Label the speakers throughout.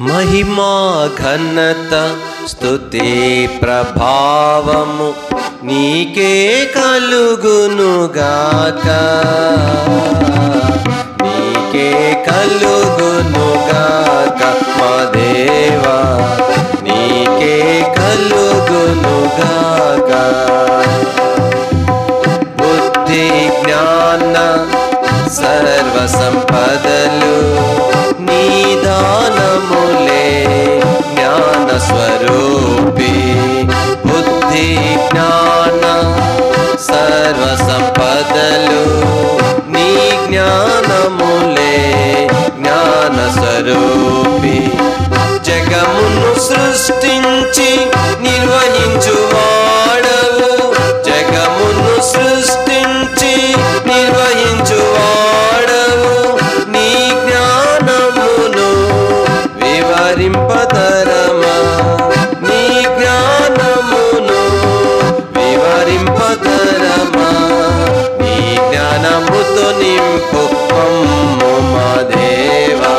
Speaker 1: महिमा घनता स्तुति प्रभावमु नीके कलुगुनुगाक नीके कलुगुनुगाक मा देवा नीके कलुगुनुगाक बुद्धि ज्ञान सर्व संपदलु निदानमुले ज्ञान स्वरूपी बुद्धि ज्ञान सर्व संपदलु नी ज्ञानमुले ज्ञान स्वरूपी जगमुनु सृष्टिंచి నిర్వహించువాడవు జగమును సృష్టించి నిర్వహించువాడవు నీ జ్ఞానమును వివరింపతరమా నీ జ్ఞానమును వివరింపతరమా నీ జ్ఞానముతో నింపు మమ్ము మా దేవా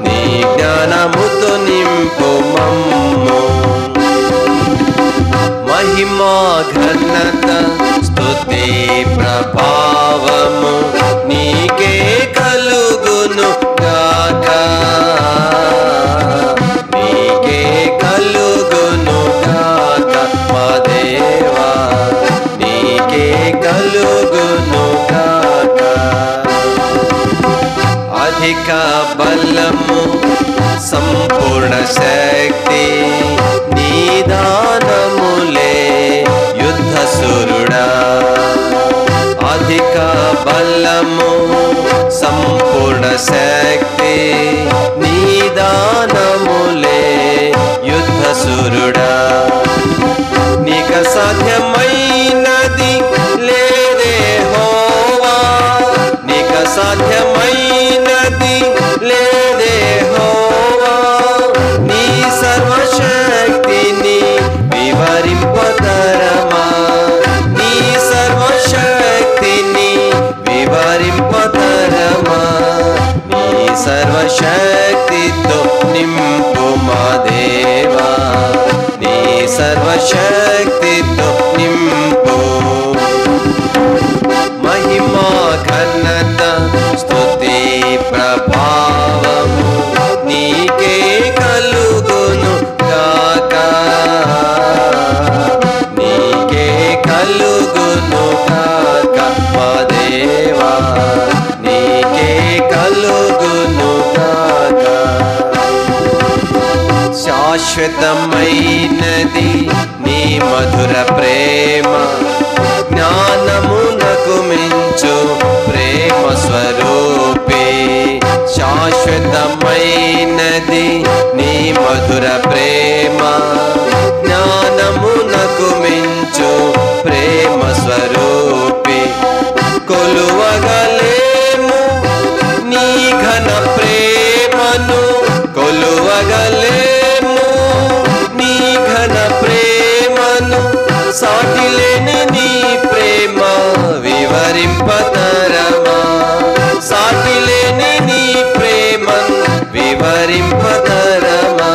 Speaker 1: నీ జ్ఞానముతో నింపు మమ్ము महिमा घनता स्तुति प्रभावमु नीके कलुगुनुगाक नीके कलुगुनुगाक मा देवा नीके कलुगुनुगाक अधिक बलमु संपूर्ण शक्ति निदानमुले युद्ध सुरुड़ा अधिक बलमु संपूर्ण शक्ति निदानमुले युद्ध सुरुड़ा నీక సాధ్యమైనది లేదే హోవా నీక సాధ్యమైనది లేదే హోవా నీ సర్వశక్తిని వివరింపతరమా నీ సర్వశక్తిని వివరింపతరమా నీ సర్వశక్తితో నింపు మా దేవా నీ సర్వశక్తితో నింపు महिमा घनता स्तुति प्रभावमु नीके कलुगुनुगाक नीके कलुगुनुगाक मा देवा नीके कलुगुनुगाक శాశ్వతమైనది నీ మధుర ప్రేమ జ్ఞానమునకు మించు ప్రేమ స్వరూపే శాశ్వతమైనది నీ మధుర ప్రేమ జ్ఞానమునకు మించు ప్రేమ స్వరూపే కొలువగలేము నీ ఘన ప్రేమను కొలువగలేము నీ ఘన ప్రేమను సాటిలేని నీ ప్రేమ వివరింపతరమా సాటిలేని నీ ప్రేమను వివరింపతరమా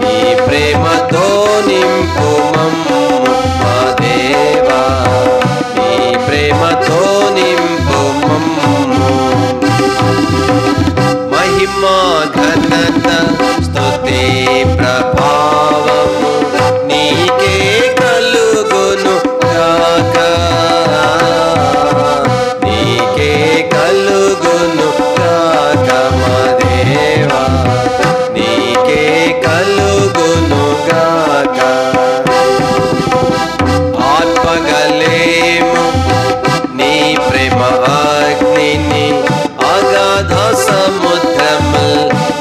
Speaker 1: నీ ప్రేమతో నింపు మమ్ము మా దేవా నీ ప్రేమతో నింపు మమ్ము महिमा घनता स्तुति प्रभावमु नीके कलुगुनुगाक नीके कलुगुनुगाक मा देवा नीके कलुगुनुगाक आत्मगलेमु नी प्रेम अग्निनि अगाध समुद्रमुल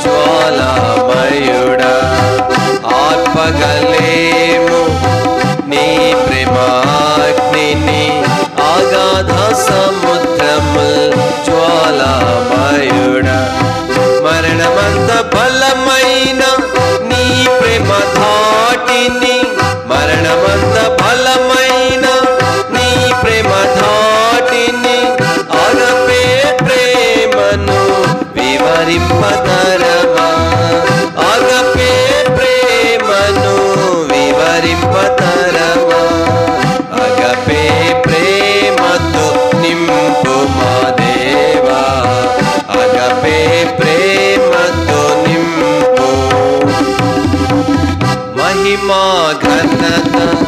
Speaker 1: ज्वालामयुड़ा आत्मगलेमु नी प्रेमाग्निनि अगाध समुद्रमुल ज्वालामयुड़ा मरणमंत बलమైన నీ ప్రేమ ధాటిని మరణమంత బలమైన నీ ప్రేమ ధాటిని అగపే ప్రేమను వివరింపతరమా మహిమా ఘనత